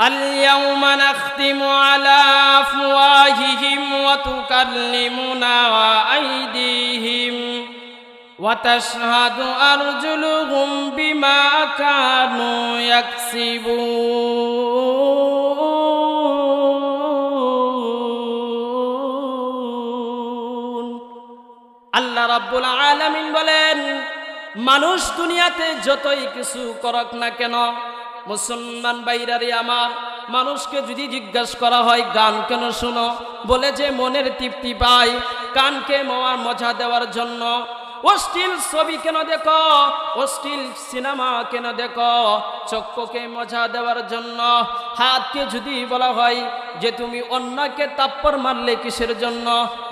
اليوم نختم على أفواههم وتكلمنا أيديهم وتشهد أرجلهم بما كانوا يكسبون আল্লাহ রাব্বুল আলামিন বলেন, মানুষ দুনিয়াতে যতই কিছু করক না কেন, মুসলমান ভাইরারে আমার, মানুষকে যদি জিজ্ঞাসা করা হয় গান কেন শুনো, বলে যে মনের তৃপ্তি পাই। কানকে মজা দেওয়ার জন্য। অশ্লীল ছবি কেন দেখো, অশ্লীল সিনেমা কেন দেখো, চক্ষুকে মজা দেওয়ার জন্য। হাতকে যদি বলা হয় যে তুমি অন্যকে তাপ্পর মারলে কিসের জন্য,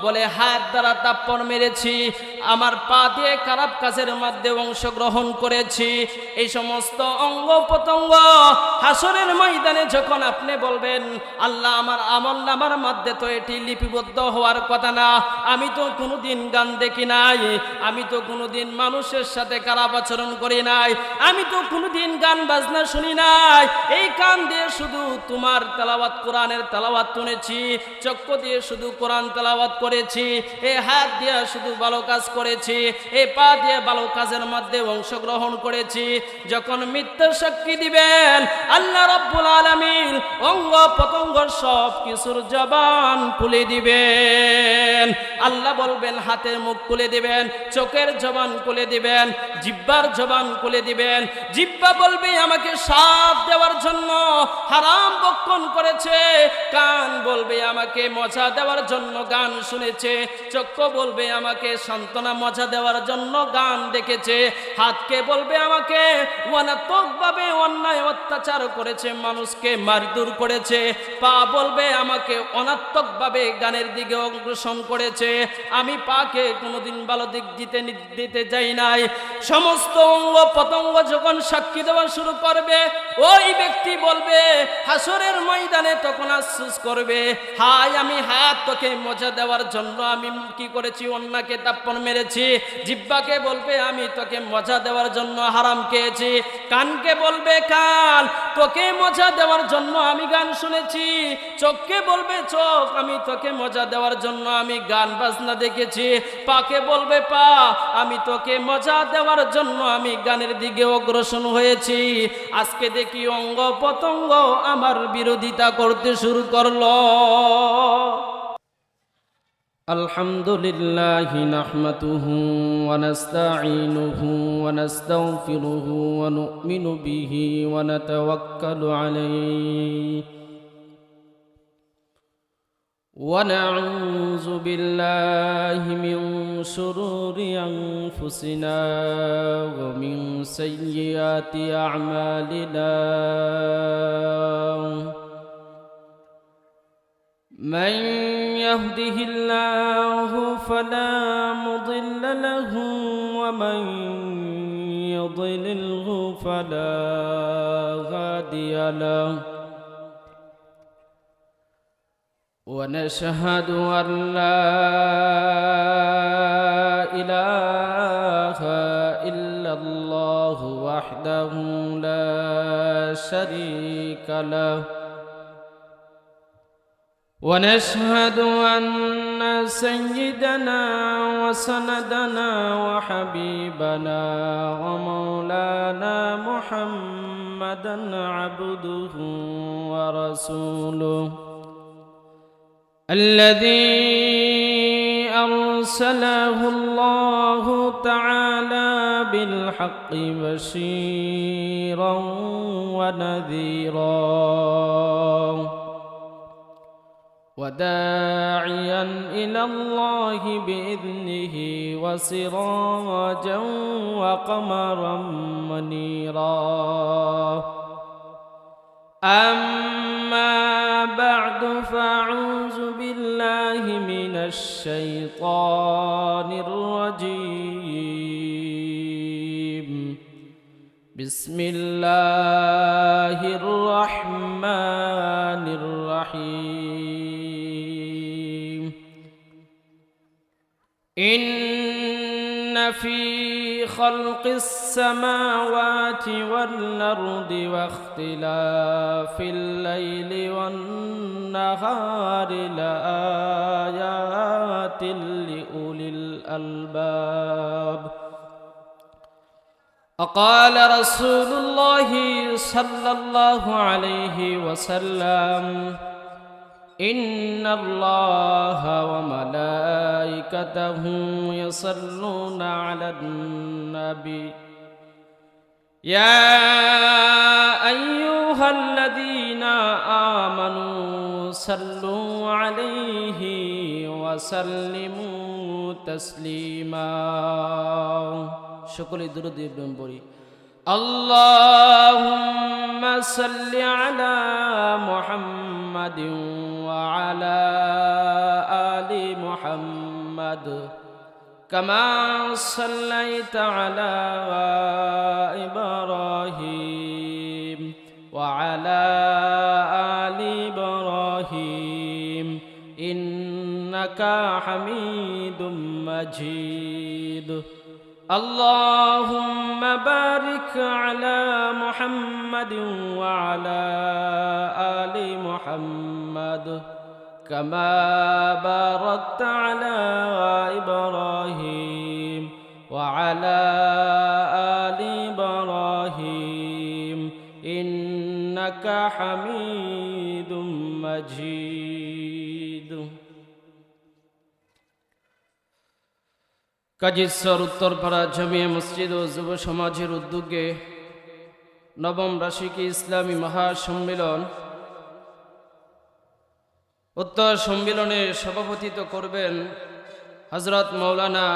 বলে হাত দ্বারা তাপ্পর মেরেছি, আমার পা দিয়ে খারাপ কাজের মধ্যে অংশগ্রহণ করেছি। এই সমস্ত অঙ্গ প্রত্যঙ্গ হাসরের ময়দানে যখন আপনি বলবেন আল্লাহ আমার আমলনামার মধ্যে তো এটি লিপিবদ্ধ হওয়ার কথা না, আমি তো কোনোদিন গান দেখি নাই, আমি তো কোনোদিন মানুষের সাথে খারাপ আচরণ করি নাই, আমি তো কোনোদিন গান বাজনা শুনি নাই, এই কান দিয়ে শুধু তোমার তেলাওয়াত কোরআনের তেলাওয়াত শুনেছি, চক্ষু দিয়ে শুধু কোরআন তেলাওয়াত করেছি, এই হাত দিয়ে শুধু ভালো কাজ করেছি, এই পা দিয়ে ভালো কাজের মধ্যে অংশগ্রহণ করেছি। যখন মিথ্যা সাক্ষী দিবেন আল্লাহ রাব্বুল আলামিন অঙ্গ প্রত্যঙ্গ সব কিছুর জবান খুলে দিবেন। আল্লাহ বলবেন হাতের মুখ খুলে দিবেন, চোখের জবান খুলে দিবেন, জিহ্বার জবান খুলে দিবেন। জিহ্বা বলবে আমাকে সাপ দেওয়ার জন্য হারাম বক্ষণ করেছে, কান বলবে আমাকে মজা দেওয়ার জন্য গান শুনেছে, চক্ষু বলবে আমাকে সান্ত্বনা মজা দেওয়ার জন্য গান দেখেছে, হাতকে বলবে আমাকে অনাত্মকভাবে অন্যায় অত্যাচার করেছে, মানুষকে মারধর করেছে, পা বলবে আমাকে অনাত্মকভাবে গানের দিকে অগ্রসর করেছে, আমি পাকে কোনোদিন ভালো দিক দিতে যাই নাই। সমস্ত অঙ্গ প্রত্যঙ্গ যখন সাক্ষী দেওয়া শুরু করবে, ওই ব্যক্তি বলবে হাসরের ময়দানে তখন আফসোস করবে, হায় আমি হাত তোকে মজা দেওয়ার জন্য আমি কি করেছি, অন্যকে তাপ্পর মেরেছি। জিহ্বাকে বলবে আমি তোকে মজা দেওয়ার জন্য হারাম খেয়েছি। কানকে বলবে কান তোকে মজা দেওয়ার জন্য আমি গান শুনেছি। চোখকে বলবে চোখ আমি তোকে মজা দেওয়ার জন্য আমি গান বাজনা দেখেছি। পাকে বলবে পা আমি তোকে মজা দেওয়ার জন্য আমি গানের দিকে অগ্রসর হয়েছি। আজকে দেখি অঙ্গ প্রত্যঙ্গ আমার বিরোধিতা করতে শুরু করলো। আলহামদুলিল্লাহ নাহমাদুহু ওয়া নাস্তাঈনুহু ওয়া নাস্তাগফিরুহু ওয়া নু'মিনু বিহি ওয়া নাতাওয়াক্কালু আলাইহি ওয়া নাউযু বিল্লাহি মিন শুরুরি আনফুসিনা ওয়া মিন সাইয়্যাতি আ'মালিনা। من يهده الله فلا مضل له ومن يضلله فلا هادي له ونشهد أن لا إله إلا الله وحده لا شريك له ونشهد أن سيدنا وسندنا وحبيبنا ومولانا محمدا عبده ورسوله الذي أرسله الله تعالى بالحق بشيرا ونذيرا وداعيا إلى الله بإذنه وسراجا وقمرا منيرا. أما بعد فأعوذ بالله من الشيطان الرجيم. بسم الله الرحمن الرحيم. إن في خلق السماوات والأرض واختلاف الليل والنهار لآيات لأولي الألباب. وقال رسول الله صلى الله عليه وسلم: إن الله وملائكته يصلون على النبي يا أيها الذين آمنوا صلوا عليه وسلموا تسليما. সকলে দুরূদ ইব্রাহিম পড়ি। اللهم صل على محمد وعلى آل محمد كما صليت على إبراهيم وعلى آل إبراهيم إنك حميد مجيد. اللهم بارك على محمد وعلى آل محمد كما باركت على إبراهيم وعلى آل إبراهيم إنك حميد مجيد. কাজীশ্বর উত্তরপাড়া জামিয়া মসজিদ ও যুব সমাজের উদ্যোগে নবম বার্ষিকী ইসলামী মহাসম্মেলন, উত্তর সম্মেলনে সভাপতিত্ব করবেন হযরত মাওলানা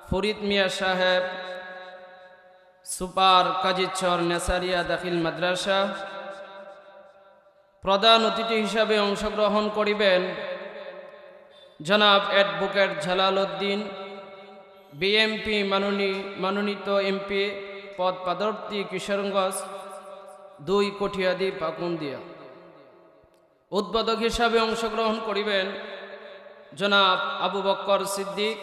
ফরিদ মিয়া সাহেব, সুপার কাজীচর নেসারিয়া দাখিল মাদ্রাসা। প্রধান অতিথি হিসাবে অংশগ্রহণ করিবেন জনাব অ্যাডভোকেট জালাল উদ্দিন, বিএমপি মনোনীত এমপি, পদ পদপ্রার্থী, কিশোরগঞ্জ 2 কঠিয়াদি পাকুন্দিয়া। উদ্বোধক হিসাবে অংশগ্রহণ করিবেন জনাব আবু বক্কর সিদ্দিক,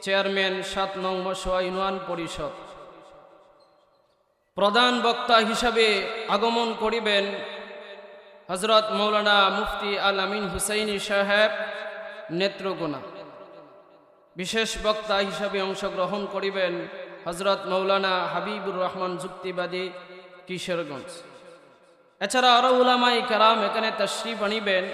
চেয়ারম্যান 7 নং মশওয়া ইউনিয়ন পরিষদ। প্রধান বক্তা হিসাবে আগমন করিবেন হযরত মাওলানা মুফতি আল আমিন হুসাইনি সাহেব, নেত্রকোনা। বিশেষ বক্তা হিসাবে অংশগ্রহণ করিবেন হযরত মাওলানা হাবিবুর রহমান যুক্তিবাদী, কিশোরগঞ্জ। এছাড়া আরো উলামায়ে কেরাম এখানে তাশরীফ আনিবেন।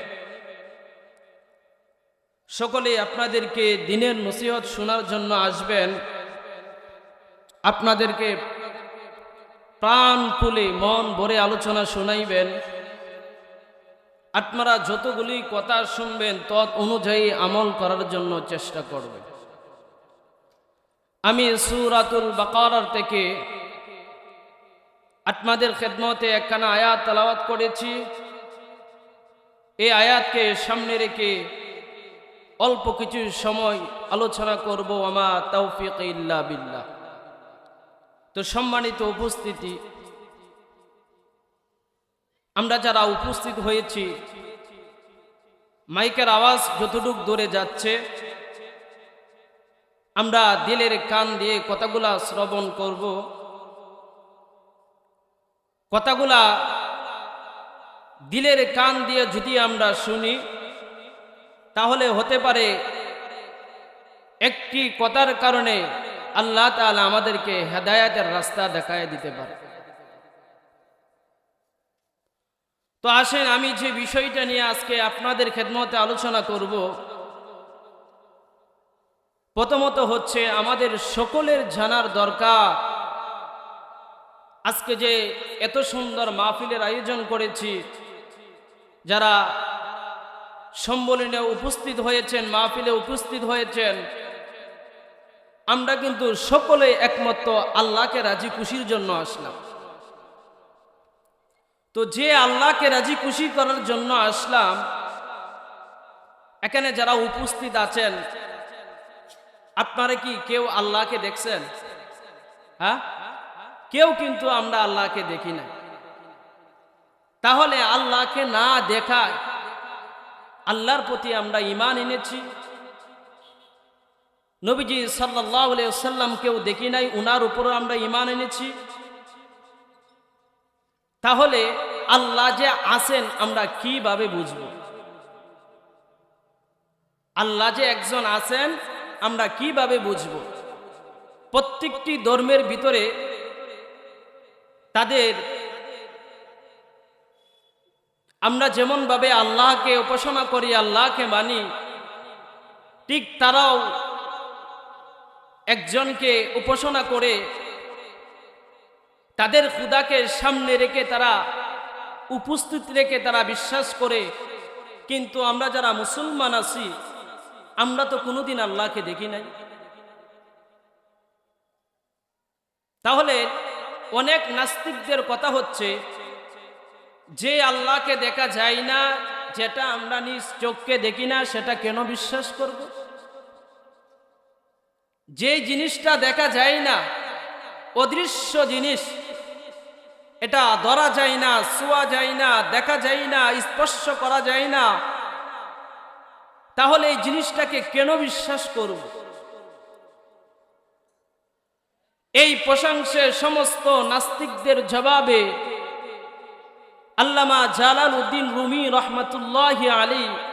সকলে আপনাদেরকে দ্বীনের নসিহত শোনার জন্য আসবেন। আপনাদেরকে প্রাণ খুলে মন ভরে আলোচনা শোনাইবেন। আপনারা যতগুলি কথা শুনবেন তত অনুযায়ী আমল করার জন্য চেষ্টা করবেন। আমি সূরাতুল বাকারার থেকে আপনাদের খেদমতে একখানা আয়াত তেলাওয়াত করেছি। এই আয়াতকে সামনে রেখে অল্প কিছু সময় আলোচনা করব। আমা তাওফীক ইল্লা বিল্লাহ। তো সম্মানিত উপস্থিতি, আমরা যারা উপস্থিত হয়েছি, মাইকের আওয়াজ যতটুক দূরে যাচ্ছে, আমরা দিলের কান দিয়ে কথাগুলা শ্রবণ করব। কথাগুলা দিলের কান দিয়ে যদি আমরা শুনি, তাহলে হতে পারে একটি কথার কারণে আল্লাহ তাআলা আমাদেরকে হেদায়েতের রাস্তা দেখায় দিতে পারে। তো আসেন, আমি যে বিষয়টা নিয়ে আজকে আপনাদের খেদমতে আলোচনা করব, প্রথমত হচ্ছে আমাদের সকলের জানার দরকার, আজকে যে এত সুন্দর মাহফিলের আয়োজন করেছি, যারা সম্মেলনে উপস্থিত হয়েছেন, মাহফিলে উপস্থিত হয়েছেন, আমরা কিন্তু সকলে একমাত্র আল্লাহকে রাজি খুশির জন্য আসলাম। তো যে আল্লাহকে রাজি খুশি করার জন্য আসলাম, এখানে যারা উপস্থিত আছেন, আপনারা কি কেউ আল্লাহকে দেখছেন? হ্যাঁ, কেউ কিন্তু আমরা আল্লাহকে দেখি না। তাহলে আল্লাহকে না দেখায় আল্লাহর প্রতি আমরা ঈমান এনেছি, নবীজি সাল্লাল্লাহু আলাইহি ওয়াসাল্লাম কেউ দেখি নাই, উনার উপরও আমরা ঈমান এনেছি। তাহলে আল্লাহ যে আছেন আমরা কিভাবে বুঝব? আল্লাহ যে একজন আছেন আমরা কিভাবে বুঝব? প্রত্যেকটি ধর্মের ভিতরে তাদের আমরা যেমনভাবে আল্লাহকে উপাসনা করি, আল্লাহকে মানি, ঠিক তারাও একজনকে উপাসনা করে তাদের খুদাকে সামনে রেখে তারা উপস্থিত রেখে তারা বিশ্বাস করে। কিন্তু আমরা যারা মুসলমান আছি আমরা তো কোনোদিন আল্লাহকে দেখি নাই। তাহলে অনেক নাস্তিকদের কথা হচ্ছে যে আল্লাহকে দেখা যায় না, যেটা আমরা নিজ চোখকে দেখি না সেটা কেন বিশ্বাস করব? যে জিনিসটা দেখা যায় না, অদৃশ্য জিনিস, এটা ধরা যায় না, ছোঁয়া যায় না, দেখা যায় না, স্পর্শ করা যায় না, তাহলে এই জিনিসটাকে কেন বিশ্বাস করব? এই প্রশংসে সমস্ত নাস্তিকদের জবাবে আল্লামা জালালউদ্দিন রুমি রহমাতুল্লাহি আলাইহি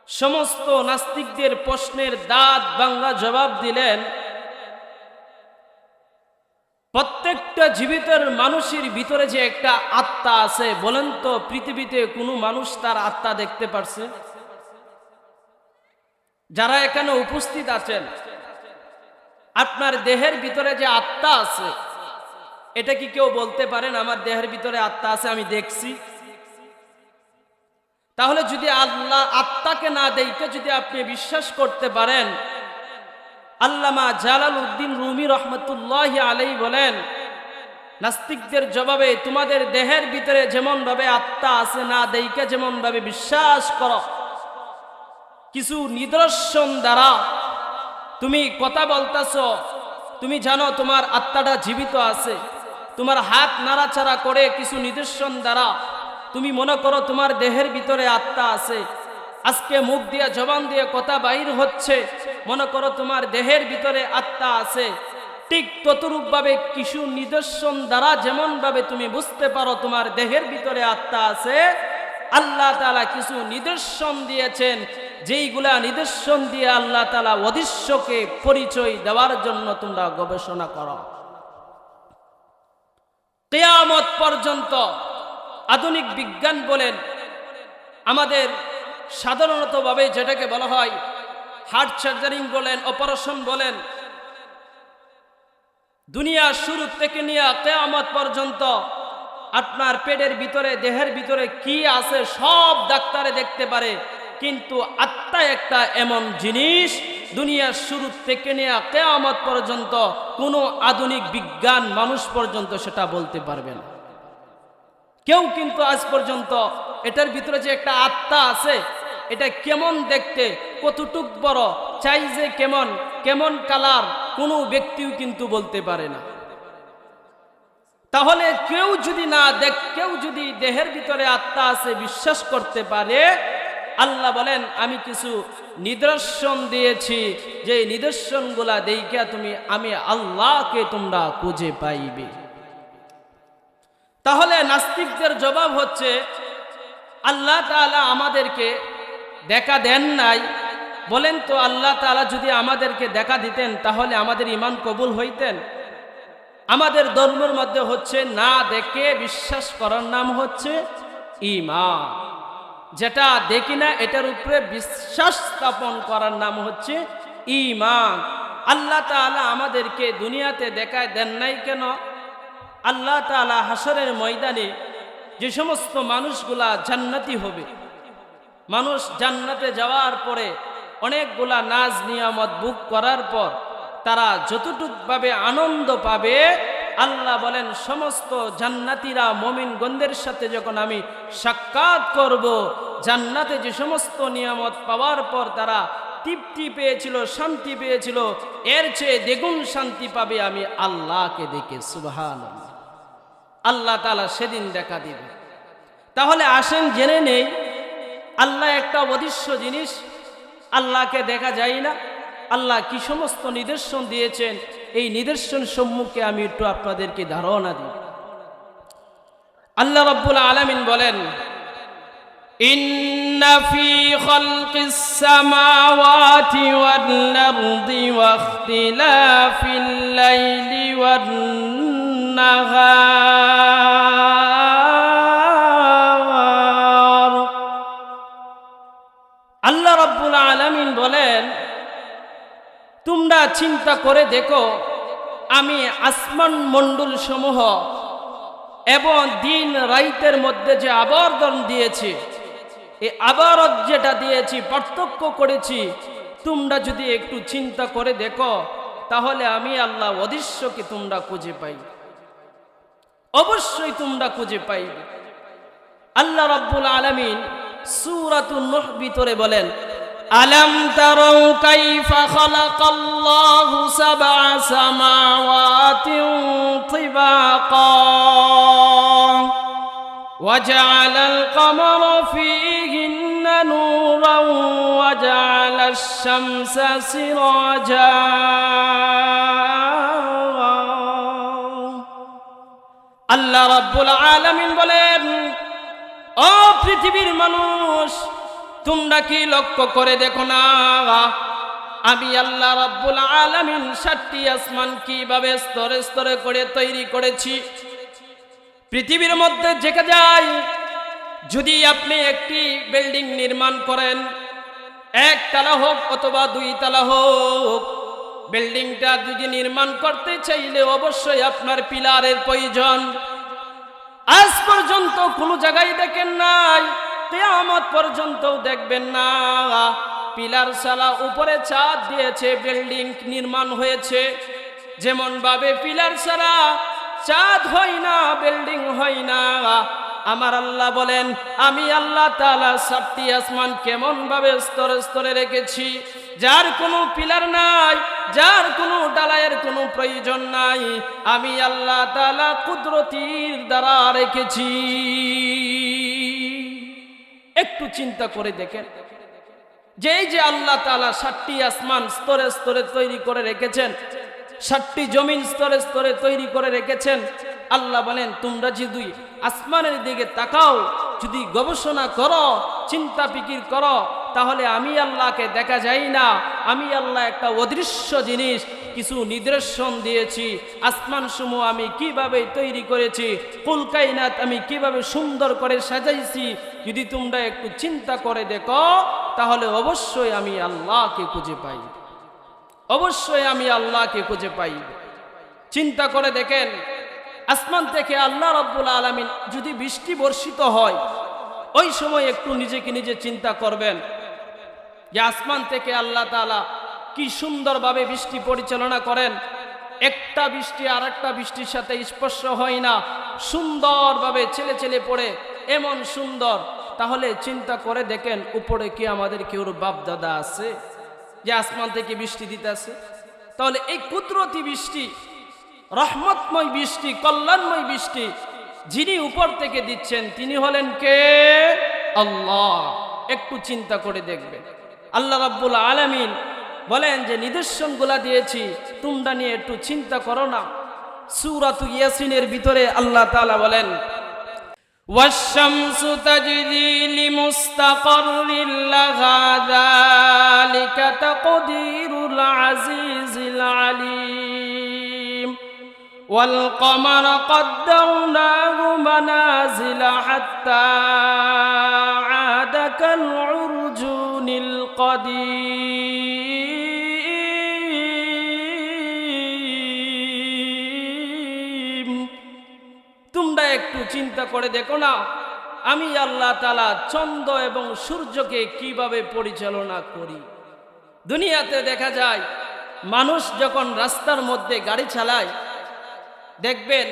সমস্ত নাস্তিকদের প্রশ্নের দাঁত ভাঙা জবাব দিলেন, প্রত্যেকটা জীবিত মানুষের ভিতরে যে একটা আত্মা আছে, বলেন তো পৃথিবীতে কোনো মানুষ তার আত্মা দেখতে পারছে? যারা এখানে উপস্থিত আছেন, আপনার দেহের ভিতরে যে আত্মা আছে এটা কি কেউ বলতে পারেন আমার দেহের ভিতরে আত্মা আছে, আমি দেখছি? তাহলে যদি আল্লাহ আত্মাকে না দেখে যদি আপনি বিশ্বাস করতে পারেন, আল্লামা জালালউদ্দিন রুমি রহমতুল্লাহি আলাইহি বলেন, নাস্তিকদের জবাবে তোমাদের দেহের ভিতরে যেমন ভাবে আত্মা আছে না দেখে যেমন ভাবে বিশ্বাস করো, কিছু নিদর্শন দ্বারা তুমি কথা বলতেছো, তুমি জানো তোমার আত্মাটা জীবিত আছে, তোমার হাত নাড়াচাড়া করে কিছু নিদর্শন দ্বারা তুমি মনে করো তোমার দেহের ভিতরে আত্মা আছে। আজকে মুখ দিয়ে জবান দিয়ে কথা বাইর হচ্ছে, মনে করো তোমার দেহের ভিতরে আত্মা আছে। ঠিক ততরূপভাবে কিছু নিদর্শন দ্বারা যেমন ভাবে তুমি বুঝতে পারো তোমার দেহের ভিতরে আত্মা আছে, আল্লাহ তাআলা কিছু নিদর্শন দিয়েছেন, যেইগুলা নিদর্শন দিয়ে আল্লাহ তাআলা অদৃশ্যকে পরিচয় দেওয়ার জন্য তোমরা গবেষণা করো। কিয়ামত পর্যন্ত আধুনিক বিজ্ঞান বলেন, আমাদের সাধারণতভাবে যেটাকে বলা হয় হার্ট সার্জারি বলেন, অপারেশন বলেন, দুনিয়ার শুরু থেকে নিয়ে কিয়ামত পর্যন্ত আপনার পেটের ভিতরে দেহের ভিতরে কি আছে সব ডাক্তারে দেখতে পারে, কিন্তু আত্মা একটা এমন জিনিস দুনিয়ার শুরু থেকে নিয়ে কিয়ামত পর্যন্ত কোনো আধুনিক বিজ্ঞান মানুষ পর্যন্ত সেটা বলতে পারবে না। কেউ কিন্তু আজ পর্যন্ত এটার ভিতরে যে একটা আত্মা আছে, এটা কেমন দেখতে, কতটুক বড়, চাই যে কেমন কেমন কালার, কোনো ব্যক্তিও কিন্তু বলতে পারে না। তাহলে কেউ যদি না দেখ, কেউ যদি দেহের ভিতরে আত্মা আছে বিশ্বাস করতে পারে, আল্লাহ বলেন আমি কিছু নিদর্শন দিয়েছি, যে নিদর্শনগুলা দেখিয়া তুমি আমি আল্লাহকে তোমরা খুঁজে পাইবে। তাহলে নাস্তিকদের জবাব হচ্ছে আল্লাহ তাআলা আমাদেরকে দেখা দেন নাই। বলেন তো আল্লাহ তাআলা যদি আমাদেরকে দেখা দিতেন তাহলে আমাদের ঈমান কবুল হইতেন? আমাদের ধর্মের মধ্যে হচ্ছে না দেখে বিশ্বাস করার নাম হচ্ছে ঈমান। যেটা দেখি না এটার উপরে বিশ্বাস স্থাপন করার নাম হচ্ছে ঈমান। আল্লাহ তাআলা আমাদেরকে দুনিয়াতে দেখায় দেন নাই কেন? আল্লাহ তাআলা হাসরের ময়দানে যে সমস্ত মানুষগুলা জান্নাতি হবে, মানুষ জান্নাতে যাওয়ার পরে অনেকগুলা নাজ নিয়ামত ভোগ করার পর তারা যতটুকভাবে আনন্দ পাবে, আল্লাহ বলেন সমস্ত জান্নাতীরা মুমিনগণদের সাথে যখন আমি সাক্ষাৎ করব, জান্নাতে যে সমস্ত নিয়ামত পাওয়ার পর তারা তৃপ্তি পেয়েছিল, শান্তি পেয়েছিল, এর চেয়ে দ্বিগুণ শান্তি পাবে আমি আল্লাহকে দেখে। সুবহানাল্লাহ। আল্লাহ তাআলা সেদিন দেখা দিবে। তাহলে আসেন জেনে নেই, আল্লাহ একটা অদৃশ্য জিনিস, আল্লাহকে দেখা যায় না, আল্লাহ কি সমস্ত নিদর্শন দিয়েছেন, এই নিদর্শন সম্মুখে আমি একটু আপনাদেরকে ধারণা দিই। আল্লাহ রাব্বুল আলামিন বলেন, ইন্না ফি খালকিস সামাওয়াতি ওয়াল আরদি ওয়া ইখতিলাফিল লাইলি ওয়ান নাহার। আল্লাহ রাব্বুল আলামিন বলেন, তোমরা চিন্তা করে দেখো, আমি আসমান মণ্ডল সমূহ এবং দিন রাইতের মধ্যে যে আবর্তন দিয়েছি, এই আবরত যেটা দিয়েছি, পার্থক্য করেছি, তোমরা যদি একটু চিন্তা করে দেখো, তাহলে আমি আল্লাহ অদৃশ্যকে তোমরা খুঁজে পাই, অবশ্যই তোমরা খুঁজে পাইবে। আল্লাহ রাব্বুল আলামিন সূরাতুন নূহ ভিতরে বলেন, আলাম তারাউ কাইফা খালাকাল্লাহু সাবআ সামাওয়াতিন তিবাকা ওয়া জাআলাল কামারা ফীহিন্না নূরান ওয়া জাআলাশ শামসা সিরাজা। আল্লাহ রাব্বুল আলামিন বলেন, ও পৃথিবীর মানুষ, তোমরা কি লক্ষ্য করে দেখো না, আমি আল্লাহ রাব্বুল আলামিন 7টি আসমান কিভাবে স্তরে স্তরে করে তৈরি করেছি। পৃথিবীর মধ্যে দেখা যায়, যদি আপনি একটি বিল্ডিং নির্মাণ করেন, 1 তলা হোক অথবা 2 তলা হোক, বিল্ডিংটা যদি নির্মাণ করতে চাইলে অবশ্যই আপনার পিলারের প্রয়োজন। আজ পর্যন্ত কোনো জায়গায় দেখেন নাই, কিয়ামত পর্যন্তও দেখবেন না, পিলার ছাড়া উপরে ছাদ দিয়েছে বিল্ডিং নির্মাণ হয়েছে। যেমন ভাবে পিলার ছাড়া ছাদ হয় না, বিল্ডিং হয় না, আমার আল্লাহ বলেন, আমি আল্লাহ তাআলা 7টি আসমান কেমন ভাবে স্তরে স্তরে রেখেছি, যার কোনো পিলার নাই, যার কোনো ডালায়ের কোনো প্রয়োজন নাই, আমি আল্লাহ তাআলা কুদরতির দ্বারা রেখেছি। একটু চিন্তা করে দেখেন, যে এই যে আল্লাহ তাআলা 7টি আসমান স্তরে স্তরে তৈরি করে রেখেছেন, 7টি জমিন স্তরে স্তরে তৈরি করে রেখেছেন, আল্লাহ বলেন, তোমরা যদি আসমানের দিকে তাকাও, যদি গবেষণা করো, চিন্তা ফিকির করো, তাহলে আমি আল্লাহকে দেখা যায় না। আমি আল্লাহ একটা অদৃশ্য জিনিস, কিছু নিদর্শন দিয়েছি। আসমান সমূহ আমি কিভাবে তৈরি করেছি, কুল কায়নাত আমি কিভাবে সুন্দর করে সাজাইছি, যদি তোমরা একটু চিন্তা করে দেখো, তাহলে অবশ্যই আমি আল্লাহকে খুঁজে পাই, অবশ্যই আমি আল্লাহকে খুঁজে পাই। চিন্তা করে দেখেন, আসমান থেকে আল্লাহ রাব্বুল আলামিন যদি বৃষ্টি বর্ষিত হয়, ওই সময় একটু নিজেকে নিজে চিন্তা করবেন যে আসমান থেকে আল্লাহ তাআলা কি সুন্দরভাবে বৃষ্টি পরিচালনা করেন। একটা বৃষ্টি আর একটা বৃষ্টির সাথে স্পর্শ হয় না, সুন্দরভাবে ছেলে ছেলে পড়ে, এমন সুন্দর। তাহলে চিন্তা করে দেখেন, উপরে কি আমাদের কেউ বাপ দাদা আছে যে আসমান থেকে বৃষ্টি দিতেছে? তাহলে এই কুদরতি বৃষ্টি, রহমতময় বৃষ্টি, কল্যাণময় বৃষ্টি যিনি উপর থেকে দিচ্ছেন, তিনি হলেন কে? আল্লাহ। একটু চিন্তা করে দেখবেন। আল্লাহ রাব্বুল আলামিন বলেন যে নিদর্শনগুলা দিয়েছি, তোমরা নিয়ে একটু চিন্তা করো না। সূরাতু ইয়াসিনের ভিতরে আল্লাহ তাআলা বলেন, ওয়াশ-শামসু তাজরি লিমুস্তাকাররিন লাহা যালিকা তাকদীরুল আজিজিল আলীম ওয়াল কমারা কদ্দারনাহু মানাজিলা হাত্তা আদা কাল উরজুনিল কদীম। তোমরা একটু চিন্তা করে দেখো না, আমি আল্লাহ তাআলা চন্দ্র এবং সূর্যকে কিভাবে পরিচালনা করি। দুনিয়াতে দেখা যায়, মানুষ যখন রাস্তার মধ্যে গাড়ি চালায়, দেখবেন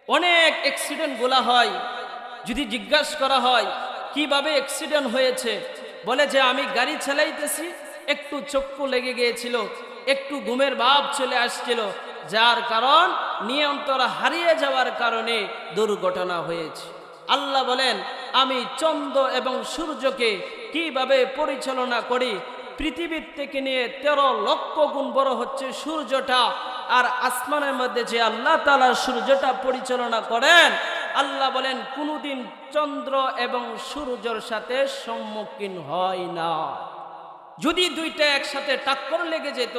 অনেক অ্যাক্সিডেন্ট গুলা হয়। যদি জিজ্ঞাসা করা হয় কিভাবে অ্যাক্সিডেন্ট হয়েছে, বলে যে আমি গাড়ি চালাইতেছি, একটু চক্ষু লেগে গিয়েছিল, একটু ঘুমের ভাব চলে আসছিল, যার কারণ নিয়ন্ত্রণ হারিয়ে যাওয়ার কারণে দুর্ঘটনা হয়েছে। আল্লাহ বলেন, আমি চন্দ্র এবং সূর্যকে কিভাবে পরিচালনা করি, পৃথিবীর থেকে নিয়ে 13 লক্ষ গুণ বড় হচ্ছে সূর্যটা। আর আসমানের মধ্যে যে আল্লাহ তাআলা সূর্যটা পরিচালনা করেন, আল্লাহ বলেন কোনোদিন চন্দ্র এবং সূর্যের সাথে সম্মুখীন হয় না। যদি দুইটা একসাথে টাক্কর লেগে যেত,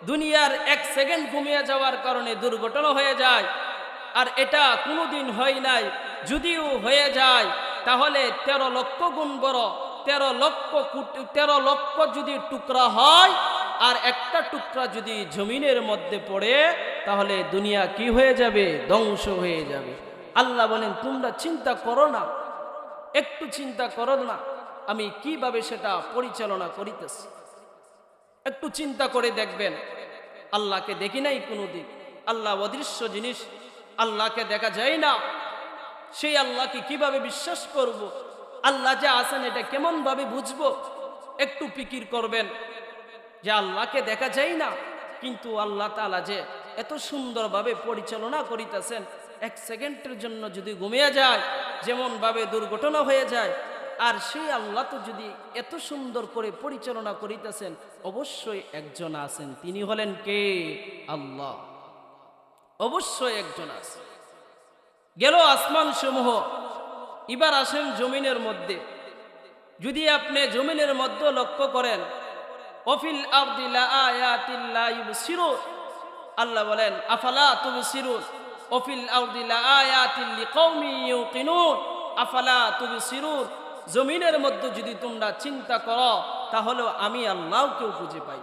দুনিয়ার 1 সেকেন্ড ঘুমিয়ে যাওয়ার কারণে দুর্ঘটনা হয়ে যায়, আর এটা কোনোদিন হয় নাই। যদিও হয়ে যায় তাহলে 13 লক্ষ গুণ বড়, 13 লক্ষ যদি টুকরা হয় আর একটা টুকরা যদি জমিনের মধ্যে পড়ে, তাহলে দুনিয়া কি হয়ে যাবে? ধ্বংস হয়ে যাবে। আল্লাহ বলেন তোমরা চিন্তা করো না, একটু চিন্তা করো না আমি কিভাবে সেটা পরিচালনা করিতেছি। একটু চিন্তা করে দেখবেন, আল্লাহকে দেখি নাই কোনোদিন, আল্লাহ অদৃশ্য জিনিস, আল্লাহকে দেখা যায় না, সেই আল্লাহকে কিভাবে বিশ্বাস করব? আল্লাহ যে আছেন এটা কেমন ভাবে বুঝবো? একটু ফিকির করবেন যে আল্লাহকে দেখা যায় না, কিন্তু আল্লাহ তাআলা যে এত সুন্দরভাবে পরিচালনা করিতেছেন, 1 সেকেন্ডের জন্য যদি ঘুমিয়ে যায় যেমন ভাবে দুর্ঘটনা হয়ে যায়, আর সেই আল্লাহ তো যদি এত সুন্দর করে পরিচালনা করিতেছেন, অবশ্যই একজন আছেন, তিনি হলেন কে? আল্লাহ। অবশ্যই একজন আছে। গেল আসমান সমূহ, এবার আসেন জমিনের মধ্যে। যদি আপনি জমিনের মধ্যে লক্ষ্য করেন, অফিল আরদি লাআয়াতিন লা ইউবসিরুন, আল্লাহ বলেন আফালা তুবসিরুন, অফিল আরদি লাআয়াতিন লিকাউমি ইউকিনুন আফালা তুবসিরুন। জমিনের মধ্যে যদি তোমরা চিন্তা করো তাহলে আমি আল্লাহকেও খুঁজে পাই,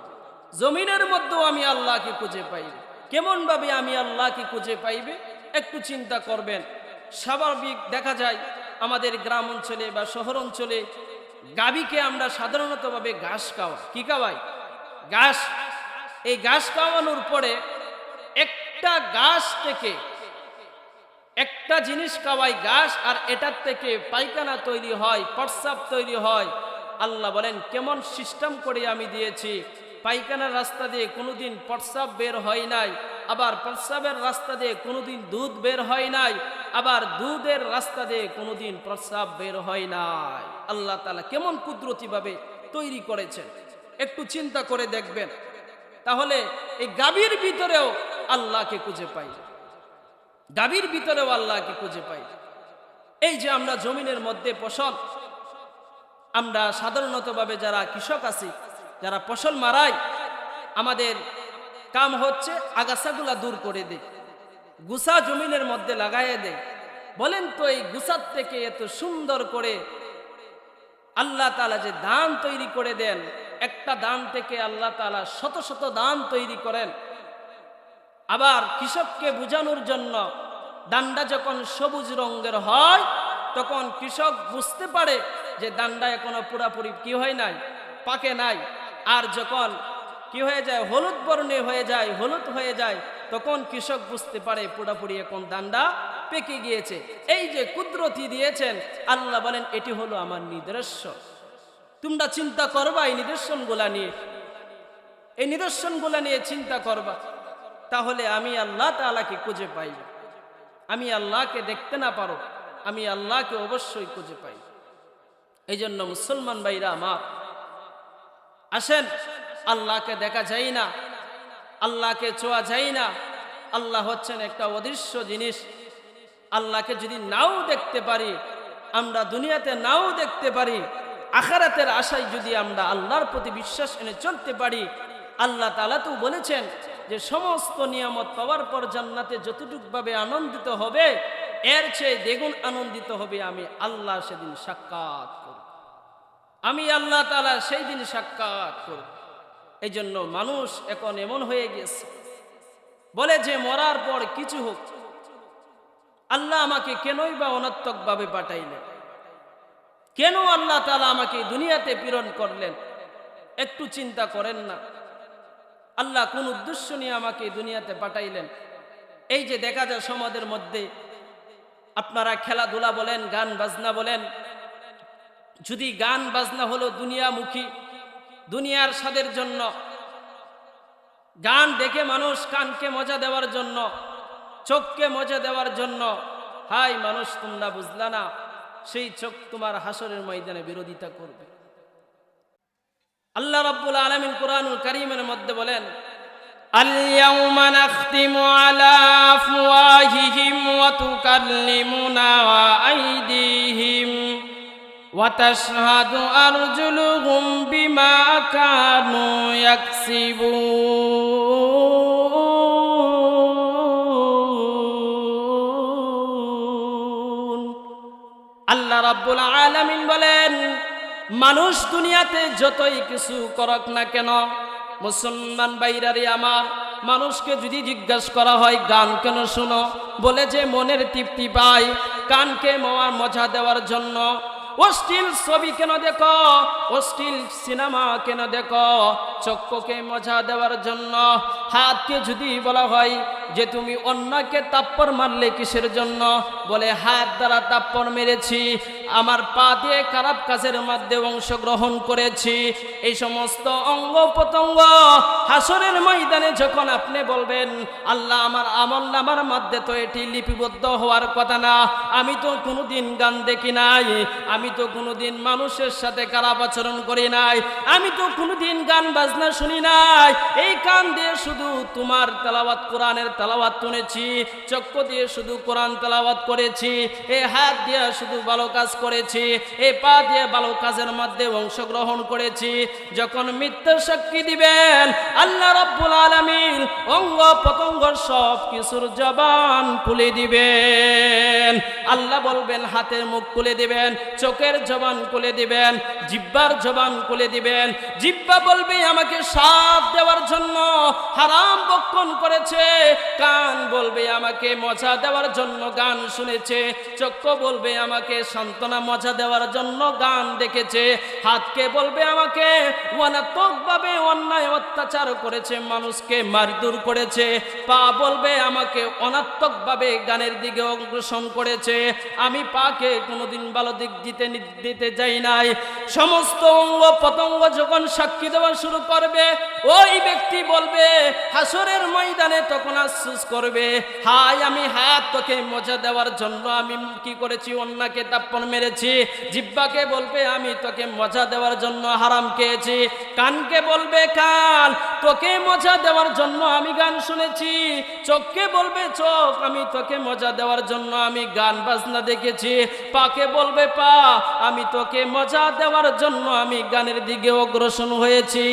জমিনের মধ্যেও আমি আল্লাহকে খুঁজে পাইবে। কেমন ভাবে আমি আল্লাহকে খুঁজে পাইবে? একটু চিন্তা করবেন। স্বাভাবিক দেখা যায় আমাদের গ্রাম অঞ্চলে বা শহর অঞ্চলে গাভীকে আমরা সাধারণতভাবে ঘাস খাওয়া, কি খাওয়াই? ঘাস। এই ঘাস খাওয়ানোর পরে একটা ঘাস থেকে একটা জিনিস খাওয়াই, ঘাস, আর এটার থেকে পায়খানা তৈরি হয়, প্রস্রাব তৈরি হয়। আল্লাহ বলেন কেমন সিস্টেম করে আমি দিয়েছি। পায়খানার রাস্তা দিয়ে কোনোদিন প্রস্রাব বের হয় নাই, আবার প্রস্রাবের রাস্তা দিয়ে কোনোদিন দুধ বের হয় নাই, আবার দুধের রাস্তা দিয়ে কোনোদিন প্রস্রাব বের হয় নাই। আল্লাহ তাআলা কেমন কুদরতিভাবে তৈরি করেছেন, একটু চিন্তা করে দেখবেন। তাহলে এই গাভীর ভিতরেও আল্লাহকে খুঁজে পাই, গাভীর ভিতরেও আল্লাহকে খুঁজে পাই। এই যে আমরা জমিনের মধ্যে ফসল, আমরা সাধারণতভাবে যারা কৃষক আছি, যারা ফসল মারাই, আমাদের কাম হচ্ছে আগাছাগুলা দূর করে দেয়, গুছা জমিনের মধ্যে লাগাইয়ে দেয়। বলেন তো এই গুছার থেকে এত সুন্দর করে আল্লাহ তাআলা যে ধান তৈরি করে দেন, একটা ধান থেকে আল্লাহ তাআলা শত শত ধান তৈরি করেন। আবার কৃষককে বোঝানোর জন্য ধানটা যখন সবুজ রঙের হয় তখন কৃষক বুঝতে পারে যে ধানটা এখনো পুরাপুরি কি হয় নাই, পাকে নাই। আর যখন কি হয়ে যায়, হলুদ বর্ণে হয়ে যায়, হলুদ হয়ে যায়, তখন কৃষক বুঝতে পারে পুরাপুরি এখন ধানটা পেকে গিয়েছে। এই যে কুদরতি দিয়েছেন, আল্লাহ বলেন এটি হলো আমার নিদর্শন। তোমরা চিন্তা করবা এই নিদর্শনগুলা নিয়ে, এই নিদর্শনগুলা নিয়ে চিন্তা করবা, তাহলে আমি আল্লাহ তাআলাকে খুঁজে পাইব। আমি আল্লাহকে দেখতে না পারো, আমি আল্লাহকে অবশ্যই খুঁজে পাই। এই জন্য মুসলমান ভাইরা আমার, আসেন, আল্লাহকে দেখা যায় না, আল্লাহকে ছোঁয়া যায় না। আল্লাহ হচ্ছেন একটা অদৃশ্য জিনিস। আল্লাহকে যদি নাও দেখতে পারি, আমরা দুনিয়াতে নাও দেখতে পারি, আখিরাতের আশায় যদি আমরা আল্লাহর প্রতি বিশ্বাস এনে চলতে পারি, আল্লাহ তাআলা তো বলেছেন যে সমস্ত নিয়ামত পাওয়ার পর জান্নাতে যতটুকু ভাবে আনন্দিত হবে, এর চেয়ে দ্বিগুণ আনন্দিত হবে আমি আল্লাহ সেদিন সাক্ষাৎ করব, আমি আল্লাহ তাআলা সেই দিন সাক্ষাৎ করব। এই জন্য মানুষ এখন এমন হয়ে গেছে, বলে যে মরার পর কিছু হোক, আল্লাহ আমাকে কেনই বা অনর্থক ভাবে পাঠাইলেন, কেন আল্লাহ তাআলা আমাকে দুনিয়াতে প্রেরণ করলেন? একটু চিন্তা করেন না, আল্লাহ কোন উদ্দেশ্য নিয়ে আমাকে দুনিয়াতে পাঠাইলেন? এই যে দেখা যায় সমাজের মধ্যে আপনারা খেলাধুলা বলেন, গান বাজনা বলেন, যদি গান বাজনা হলো দুনিয়ামুখী, দুনিয়ার স্বাদের জন্য, গান দেখে মানুষ কানকে মজা দেওয়ার জন্য, চোখকে মজা দেওয়ার জন্য, হাই মানুষ তোমরা বুঝলা না, সেই চোখ তোমার হাসরের ময়দানে বিরোধিতা করবে। আল্লাহ রাব্বুল আলামিন কুরআনুল কারীমের মধ্যে বলেন, আল-ইয়াওমা নাখতিমু আলা আফওয়াহিহিম ওয়া তুকাল্লিমুনা আইদিহিম ওয়া তাশহাদু আরজুলুহুম বিমা কানু ইয়াকসিবুন। আল্লাহ রাব্বুল আলামিন বলেন, মানুষ দুনিয়াতে যতই কিছু করক না কেন, মুসলমান ভাইরারে আমার, মানুষকে যদি জিজ্ঞাসা করা হয় গান কেন শুনো, বলে যে মনের তৃপ্তি পায়। কানকে মজা দেওয়ার জন্য। অশ্লীল ছবি কেন দেখো, অশ্লীল সিনেমা কেন দেখো, চক্ষুকে মজা দেওয়ার জন্য। হাতকে যদি বলা হয় যে তুমি অন্যকে তাপ্পড় মারলে কিসের জন্য, বলে হাত দ্বারা তাপ্পড় মেরেছি, আমার পা দিয়ে খারাপ কাজের মধ্যে অংশগ্রহণ করেছি। এই সমস্ত অঙ্গ প্রত্যঙ্গ হাসরের ময়দানে যখন আপনি বলবেন আল্লাহ আমার আমলনামার মধ্যে তো এটি লিপিবদ্ধ হওয়ার কথা না, আমি তো কোনোদিন গান দেখি নাই, আমি তো কোনোদিন মানুষের সাথে খারাপ আচরণ করি নাই, আমি তো কোনোদিন গান বাজনা শুনি নাই, এই কান দিয়ে শুধু তোমার তেলাওয়াত কোরআনের তেলাওয়াত শুনেছি, চক্ষু দিয়ে শুধু কোরআন তেলাওয়াত করেছি, এই হাত দিয়ে শুধু ভালো কাজ করেছি, এই পা দিয়ে ভালো কাজের মধ্যে অংশগ্রহণ করেছি। যখন মিথ্যা সাক্ষী দিবেন আল্লাহ রাব্বুল আলামিন অঙ্গ প্রত্যঙ্গ সব কিছুর জবান খুলে দিবেন। আল্লাহ বলবেন হাতের মুখ খুলে দিবেন, চোখের জবান খুলে দিবেন, জিহ্বার জবান খুলে দিবেন। জিহ্বা বলবে আমাকে সাথ দেওয়ার জন্য হারাম বক্ষণ করেছে, কান বলবে আমাকে মজা দেওয়ার জন্য গান শুনেছে, চক্ষু বলবে আমাকে সান্ত্বনা মজা দেওয়ার জন্য গান দেখেছে, হাতকে বলবে আমাকে অনাত্মকভাবে অন্যায় অত্যাচার করেছে, মানুষকে মারধর করেছে, পা বলবে আমাকে অনাত্মকভাবে গানের দিকে অগ্রসর করেছে, আমি পাকে কোনোদিন ভালো দিক দিতে যাই নাই। সমস্ত অঙ্গ প্রত্যঙ্গ যখন সাক্ষী দেওয়া শুরু করবে, ওই ব্যক্তি বলবে হাসরের ময়দানে তখন আফসোস করবে, হায় আমি হাত তোকে মজা দেওয়ার জন্য আমি কি করেছি, অন্যকে তাপ্পড় মেরেছি। জিহ্বাকে বলবে আমি তোকে মজা দেওয়ার জন্য হারাম খেয়েছি। কানকে বলবে কান তোকে মজা দেওয়ার জন্য আমি গান শুনেছি। চোখকে বলবে চোখ আমি তোকে মজা দেওয়ার জন্য আমি গান বাজনা দেখেছি। পাকে বলবে পা আমি তোকে মজা দেওয়ার জন্য আমি গানের দিকে অগ্রসর হয়েছি।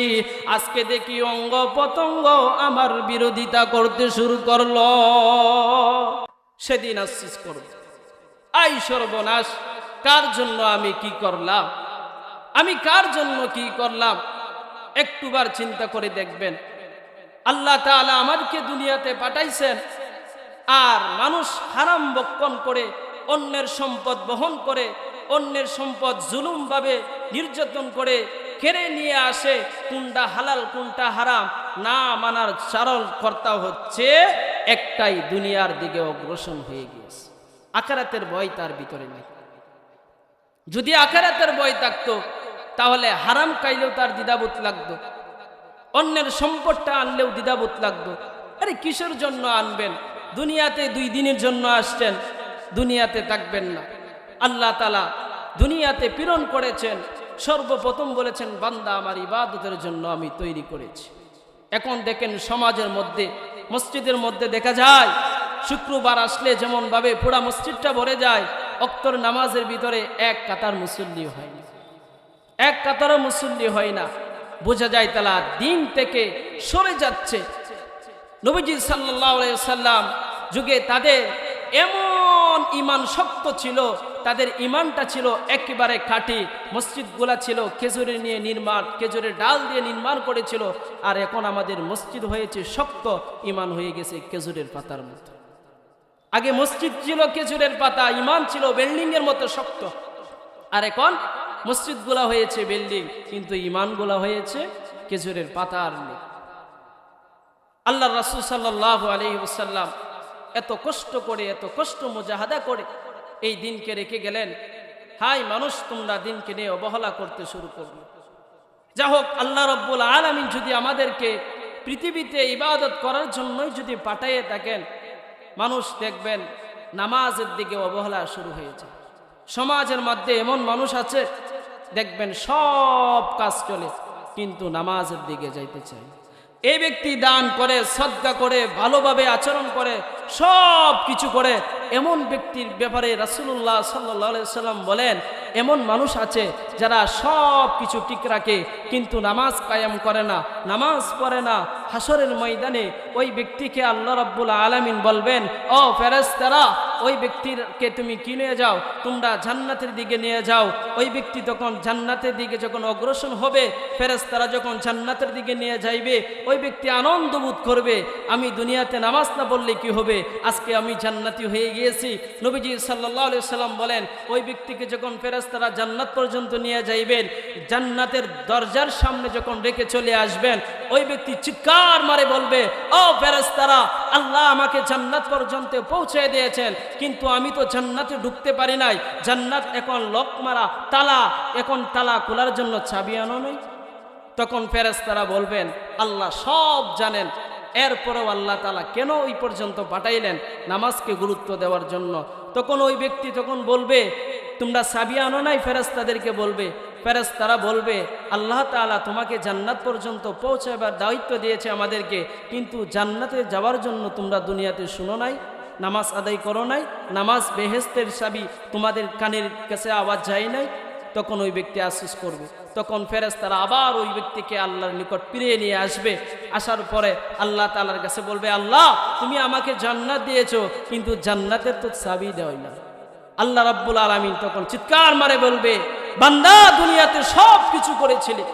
আজকে দেখি অঙ্গ প্রত্যঙ্গ আমার বিরোধিতা করতে শুরু করলো। সেদিন আফসোস করব, আই সর্বনাশ, কার জন্য আমি কি করলাম, আমি কার জন্য কি করলাম। একটুবার চিন্তা করে দেখবেন, আল্লাহ তাআলা আমাদেরকে দুনিয়াতে পাঠাইছেন, আর মানুষ হারাম বক্ষণ করে, অন্যের সম্পদ বহন করে, অন্যের সম্পদ জুলুমভাবে নির্যাতন করে কেড়ে নিয়ে আসে। কোনটা হালাল কোনটা হারাম না মানার চারল কর্তা হচ্ছে একটাই, দুনিয়ার দিকে অগ্রসর হয়ে গিয়েছে। আখিরাতের ভয় তার ভিতরে নেই। যদি আখিরাতের ভয় থাকতো তাহলে হারাম খাইলেও তার দ্বিধাবোধ লাগতো, অন্যের সম্পদটা আনলেও দ্বিধাবোধ লাগতো। আরে কিসের জন্য আনবেন? দুনিয়াতে 2 দিনের জন্য আসছেন, দুনিয়াতে থাকবেন না। আল্লাহ তাআলা দুনিয়াতে প্রেরণ করেছেন, সর্বপ্রথম বলেছেন বান্দা আমার ইবাদতের জন্য আমি তৈরি করেছি। এখন দেখেন সমাজের মধ্যে, মসজিদের মধ্যে দেখা যায় শুক্রবার আসলে যেমন ভাবে পুরা মসজিদটা ভরে যায়, ওয়াক্তের নামাজের ভিতরে এক কাতার মুসল্লি হয় না, এক কাতারও মুসল্লি হয় না। বোঝা যায় তারা দিন থেকে সরে যাচ্ছে। নবীজি সাল্লাল্লাহু আলাইহি ওয়াসাল্লাম যুগে তাদের এমন ঈমান শক্ত ছিল, তাদের ঈমানটা ছিল একেবারে খাঁটি। মসজিদগুলা ছিল খেজুরের নিয়ে নির্মাণ, খেজুরের ডাল দিয়ে নির্মাণ করেছিল। আর এখন আমাদের মসজিদ হয়েছে শক্ত, ঈমান হয়ে গেছে খেজুরের পাতার মতো। আগে মসজিদ ছিল খেজুরের পাতা, ঈমান ছিল বিল্ডিং এর মতো শক্ত। আর এখন মসজিদগুলা হয়েছে বিল্ডিং, কিন্তু ঈমানগুলা হয়েছে খেজুরের পাতার মতো। আল্লাহর রাসূল সাল্লাল্লাহু আলাইহি ওয়াসাল্লাম এত কষ্ট করে, এত কষ্ট মুজাহাদা করে এই দিনকে রেখে গেলেন। হাই মানুষ, তোমরা দিনকে নিয়ে অবহেলা করতে শুরু করবে। যা হোক, আল্লাহ রাব্বুল আলামিন যদি আমাদেরকে পৃথিবীতে ইবাদত করার জন্যই যদি পাঠিয়ে থাকেন, মানুষ দেখবেন নামাজের দিকে অবহেলা শুরু হয়ে যায়। সমাজের মধ্যে এমন মানুষ আছে দেখবেন সব কাজ চলে, কিন্তু নামাজের দিকে যাইতে চায়। এই ব্যক্তি দান করে, সদকা করে, ভালোভাবে আচরণ করে, সব কিছু করে, এমন ব্যক্তির ব্যাপারে রাসূলুল্লাহ সাল্লাল্লাহু আলাইহি সাল্লাম বলেন, এমন মানুষ আছে যারা সব কিছু ঠিক রাখে কিন্তু নামাজ কায়েম করে না, নামাজ পড়ে না। হাসরের ময়দানে ওই ব্যক্তিকে আল্লাহ রাব্বুল আলামিন বলবেন, ও ফেরেশতারা, ওই ব্যক্তিকে তুমি কি নিয়ে যাও, তোমরা জান্নাতের দিকে নিয়ে যাও। ওই ব্যক্তি তখন জান্নাতের দিকে যখন অগ্রসর হবে, ফেরেশতারা যখন জান্নাতের দিকে নিয়ে যাইবে, ওই ব্যক্তি আনন্দ বোধ করবে, আমি দুনিয়াতে নামাজ না পড়লে কি হবে, আজকে আমি জান্নাতি হয়ে গিয়েছি। নবীজি সাল্লাল্লাহু আলাইহি সাল্লাম বলেন, ওই ব্যক্তিকে যখন ফেরেশতারা জান্নাত পর্যন্ত নিয়ে যাইবেন, জান্নাতের দরজার সামনে যখন রেখে চলে আসবেন, ওই ব্যক্তি চিৎকার মারে বলবে, ও ফেরেশতারা, আল্লাহ আমাকে জান্নাত পর্যন্ত পৌঁছে দিয়েছেন, কিন্তু আমি তো জান্নাতে ঢুকতে পারি নাই, জান্নাত এখন লক মারা, তালা, এখন তালা খোলার জন্য চাবি আনো নাই। তখন ফেরেশতারা বলবেন, আল্লাহ সব জানেন, এরপরেও আল্লাহ তাআলা কেন ওই পর্যন্ত পাঠাইলেন? নামাজকে গুরুত্ব দেওয়ার জন্য। তখন ওই ব্যক্তি তখন বলবে, তোমরা চাবি আনো নাই? ফেরেশতাদেরকে বলবে। ফেরেশতারা বলবে, আল্লাহ তাআলা তোমাকে জান্নাত পর্যন্ত পৌঁছাবার দায়িত্ব দিয়েছে আমাদেরকে, কিন্তু জান্নাতে যাওয়ার জন্য তোমরা দুনিয়াতে শুনো নাই, নামাজ আদায় করো নাই, নামাজ বেহেশতের চাবি তোমাদের কানের কাছে আওয়াজ যায় নাই। তখন ওই ব্যক্তি আফসোস করবে। তখন ফেরেশতারা আবার ওই ব্যক্তিকে আল্লাহর নিকট ফিরিয়ে নিয়ে আসবে। আসার পরে আল্লাহ তাআলার কাছে বলবে, আল্লাহ তুমি আমাকে জান্নাত দিয়েছো, কিন্তু জান্নাতের তো চাবি দেওয়াই না। আল্লাহ রাব্বুল আলামিন তখন চিৎকার মারে বলবে, বান্দা দুনিয়াতে সব কিছু করেছিলে,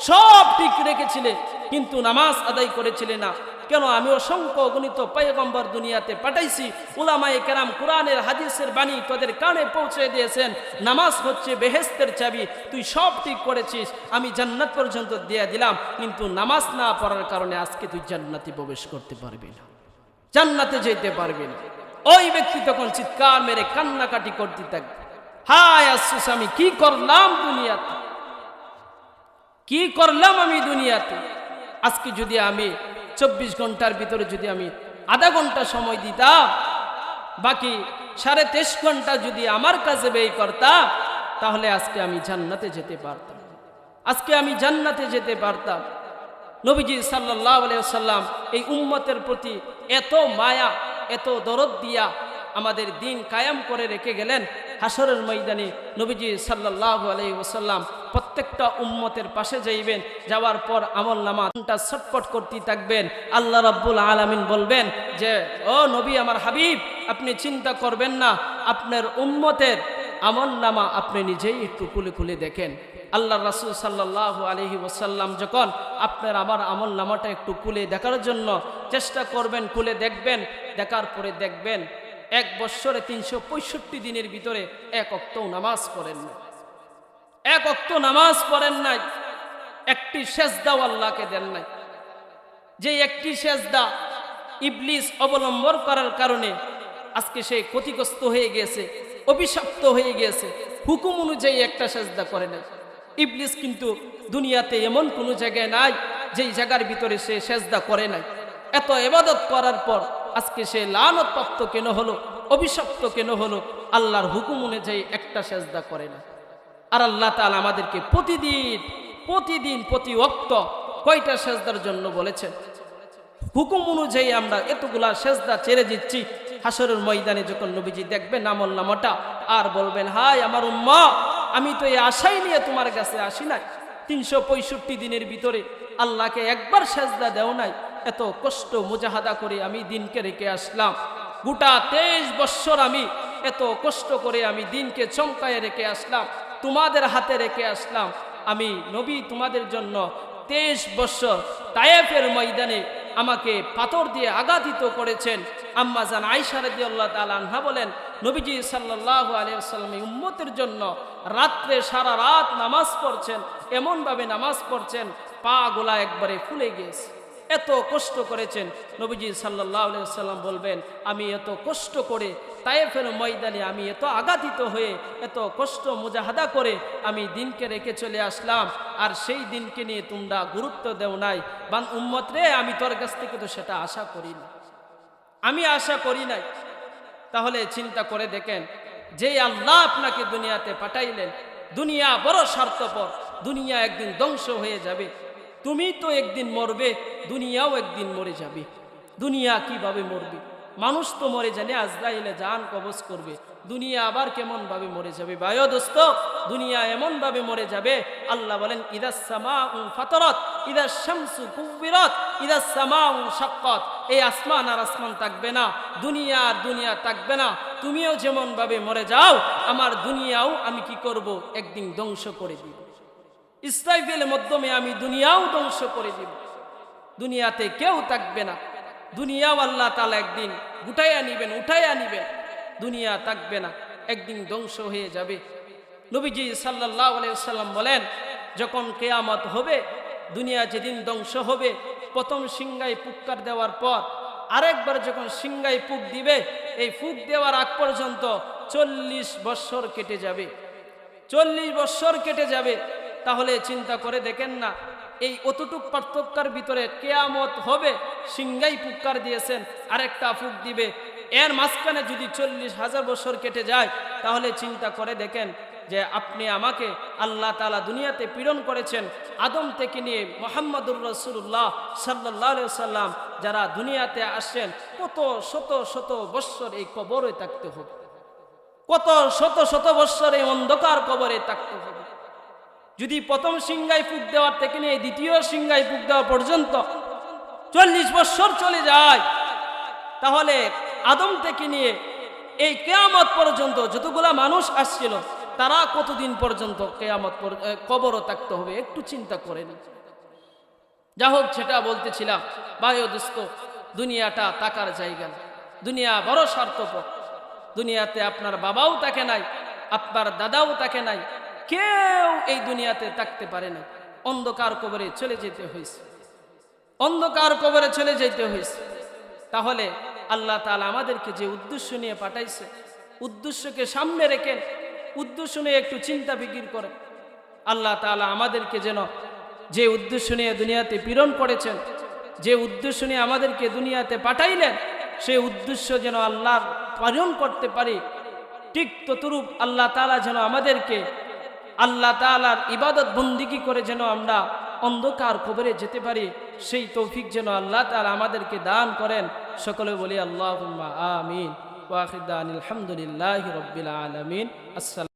সব ঠিক রেখেছিলে, কিন্তু নামাজ আদায় করেছিলে না কেন? আমি অসংখ্য অগণিত পয়গম্বর দুনিয়াতে পাঠাইছি, উলামায়ে কেরাম কোরআনের হাদিসের বাণী তোদের কানে পৌঁছে দিয়েছেন, নামাজ হচ্ছে বেহেশতের চাবি, তুই সব ঠিক করেছিস, আমি জান্নাত পর্যন্ত দিয়ে দিলাম, কিন্তু নামাজ না পড়ার কারণে আজকে তুই জান্নাতে প্রবেশ করতে পারবি না, জান্নাতে যেতে পারবি না। ওই ব্যক্তি তখন চিৎকার মেরে কান্নাকাটি করতে থাকবে, হায় আফসোস, আমি কি করলাম দুনিয়াতে, কি করলাম আমি দুনিয়াতে। আজকে যদি আমি 24 ঘন্টার ভিতরে যদি আমি আধা ঘন্টা সময় দিতাম, বাকি 23.5 ঘন্টা যদি আমার কাছে ব্যয় করতাম, তাহলে আজকে আমি জান্নাতে যেতে পারতাম, আজকে আমি জান্নাতে যেতে পারতাম। নবীজি সাল্লাল্লাহু আলাইহি ওয়াসাল্লাম এই উম্মতের প্রতি এত মায়া, এত দরদ দিয়া আমাদের দিন কায়েম করে রেখে গেলেন। হাসরের ময়দানে নবীজি সাল্লাল্লাহু আলাইহি ওয়াসাল্লাম প্রত্যেকটা উম্মতের পাশে যাইবেন, যাওয়ার পর আমলনামাটা ছটফট করতে থাকবেন। আল্লাহ রাব্বুল আলামিন বলবেন যে, ও নবী আমার হাবিব, আপনি চিন্তা করবেন না, আপনার উম্মতের আমলনামা আপনি নিজেই একটু খুলে খুলে দেখেন। আল্লাহ রাসূল সাল্লাল্লাহু আলাইহি ওয়াসাল্লাম যখন আপনার আমার আমলনামাটা একটু খুলে দেখার জন্য চেষ্টা করবেন, খুলে দেখবেন, দেখার পরে দেখবেন 1 বৎসরে 365 দিনের ভিতরে 1 ওয়াক্তও নামাজ পড়েন না, 1 ওয়াক্ত নামাজ পড়েন নাই, একটি সেজদাও আল্লাহকে দেন নাই। যে একটি সেজদা ইবলিস অবলম্বন করার কারণে আজকে সে ক্ষতিগ্রস্ত হয়ে গেছে, অভিশপ্ত হয়ে গেছে, হুকুম অনুযায়ী একটা সেজদা করে নাই। ইবলিস কিন্তু দুনিয়াতে এমন কোনো জায়গায় নাই যেই জায়গার ভিতরে সে সেজদা করে নাই। এত ইবাদত করার পর আজকে সে লানতপ্রাপ্ত কেন হলো, অভিশপ্ত কেন হলো? আল্লাহর হুকুম অনুযায়ী একটা সেজদা করে না। আর আল্লাহ তাআলা আমাদেরকে প্রতিদিন প্রতি ওয়াক্ত কয়টা সেজদার জন্য বলেছেন? হুকুম অনুযায়ী আমরা এতগুলা সেজদা ছেড়ে দিচ্ছি। হাসরের ময়দানে যখন নবীজি দেখবেন আমলনামাটা, আর বলবেন, হায় আমার উম্মত, আমি তো এই আশাই নিয়ে তোমার কাছে আসি নাই, 365 দিনের ভিতরে আল্লাহকে একবার সেজদা দেও নাই, এত কষ্ট মুজাহাদা করে আমি দিনকে রেখে আসলাম, গোটা 23 বৎসর আমি এত কষ্ট করে আমি দিনকে চমকায় রেখে আসলাম, তোমাদের হাতে রেখে আসলাম। আমি নবী তোমাদের জন্য 23 বৎসর তায়েফের ময়দানে আমাকে পাথর দিয়ে আঘাতিত করেছেন। আম্মা জান আয়েশা রাদিয়াল্লাহু তাআলা আনহা বলেন, নবীজি সাল্লাল্লাহু আলাইহি ওয়াসাল্লাম এই উম্মতের জন্য রাত্রে সারা রাত নামাজ পড়ছেন, এমনভাবে নামাজ পড়ছেন পা গোলা একবারে ফুলে গেছে, এত কষ্ট করেছেন। নবীজি সাল্লাল্লাহু আলাইহি ওয়াসাল্লাম বলবেন, আমি এত কষ্ট করে তায়েফের ময়দানে আমি এত আঘাতিত হয়ে এত কষ্ট মুজাহাদা করে আমি দিনকে রেখে চলে আসলাম, আর সেই দিনকে নিয়ে তোমরা গুরুত্ব দেও নাই। বান উম্মত রে, আমি তোর কাছ থেকে তো সেটা আশা করি না, আমি আশা করি নাই। তাহলে চিন্তা করে দেখেন, যে আল্লাহ আপনাকে দুনিয়াতে পাঠাইলেন, দুনিয়া বড় স্বার্থপর, দুনিয়া একদিন ধ্বংস হয়ে যাবে, তুমি তো একদিন মরবে, দুনিয়াও একদিন মরে যাবে। দুনিয়া কিভাবে মরবে? মানুষ তো মরে জানে, আজরাইলে জান কবজ করবে। দুনিয়া আবার কেমন ভাবে মরে যাবে? ভাইও দোস্ত, দুনিয়া এমন ভাবে মরে যাবে, আল্লাহ বলেন ইদাস সামাউ ফাতারাত, ইদাস শামসু কুবিরাত, ইদাস সামাউ শাক্কাত। এই আসমান আর আসমান থাকবে না, দুনিয়া আর দুনিয়া থাকবে না। তুমিও যেমন ভাবে মরে যাও, আমার দুনিয়াও আমি কি করব? একদিন ধ্বংস করে দিব। ইসরাফিলের মাধ্যমে আমি দুনিয়াও ধ্বংস করে দিব। দুনিয়াতে কেউ থাকবে না। দুনিয়াও আল্লাহ তাআলা একদিন উঠাইয়া নিবেন। দুনিয়া থাকবে না, একদিন ধ্বংস হয়ে যাবে। নবীজি সাল্লাল্লাহু আলাইহি ওয়াসাল্লাম বলেন, যখন কিয়ামত হবে, দুনিয়া যেদিন ধ্বংস হবে, প্রথম সিংহায় ফুৎকার দেওয়ার পর আরেকবার যখন সিংহায় ফুঁক দিবে, এই ফুঁক দেওয়ার আগ পর্যন্ত 40 বৎসর কেটে যাবে। 40 বৎসর কেটে যাবে। তাহলে চিন্তা করে দেখেন না, এই অতটুক পার্থক্যের ভিতরে কিয়ামত হবে, সিংহায় ফুৎকার দিয়েছেন, আরেকটা ফুঁক দিবে, এর মাঝখানে যদি 40,000 বছর কেটে যায়, তাহলে চিন্তা করে দেখেন যে আপনি আমাকে আল্লাহ তাআলা দুনিয়াতে প্রেরণ করেছেন আদম থেকে নিয়ে মুহাম্মদুর রাসূলুল্লাহ সাল্লাল্লাহু আলাইহি ওয়াসাল্লাম যারা দুনিয়াতে আসেন, কত শত শত বৎসর এই কবরে থাকতে হবে, কত শত শত বৎসর এই অন্ধকার কবরে থাকতে হবে। যদি প্রথম সিংহায় ফুঁক দেওয়ার থেকে নিয়ে দ্বিতীয় সিংহায় ফুঁক দেওয়া পর্যন্ত 40 বৎসর চলে যায়, তাহলে আদম থেকে নিয়ে এই কিয়ামত পর্যন্ত যতগুলা মানুষ আসছিল, তারা কতদিন পর্যন্ত কিয়ামত কবরও থাকতে হবে? একটু চিন্তা করেন। যা হোক, সেটা বলতেছিলাম, ভাই ও দোস্ত, দুনিয়াটা টাকার জায়গা না। দুনিয়া বড় স্বার্থপর। দুনিয়াতে আপনার বাবাও তাকে নাই, আপনার দাদাও তাকে নাই, কেউ এই দুনিয়াতে থাকতে পারে না। অন্ধকার কবরে চলে যেতে হয়েছে, অন্ধকার কবরে চলে যেতে হয়েছে। তাহলে আল্লাহ তাআলা আমাদেরকে যে উদ্দেশ্য নিয়ে পাঠাইছে, উদ্দেশ্যকে সামনে রেখেন, উদ্দেশ্য নিয়ে একটু চিন্তা ফিকির করেন। আল্লাহ তাআলা আমাদেরকে যেন যে উদ্দেশ্য নিয়ে দুনিয়াতে প্রেরণ করেছেন, যে উদ্দেশ্য নিয়ে আমাদেরকে দুনিয়াতে পাঠাইলেন, সেই উদ্দেশ্য যেন আল্লাহর পালন করতে পারি। ঠিক ততরূপ আল্লাহ তাআলা যেন আমাদেরকে আল্লাহ তাআলার ইবাদত বন্দিগি করে যেন আমরা অন্ধকার কবরে যেতে পারি, সেই তৌফিক যেন আল্লাহ তাআলা আমাদেরকে দান করেন। সকলে বলি আল্লাহুম্মা আমিন। ওয়া আখিরু দাওয়ানা আলহামদুলিল্লাহি রাব্বিল আলামিন। আসসালামু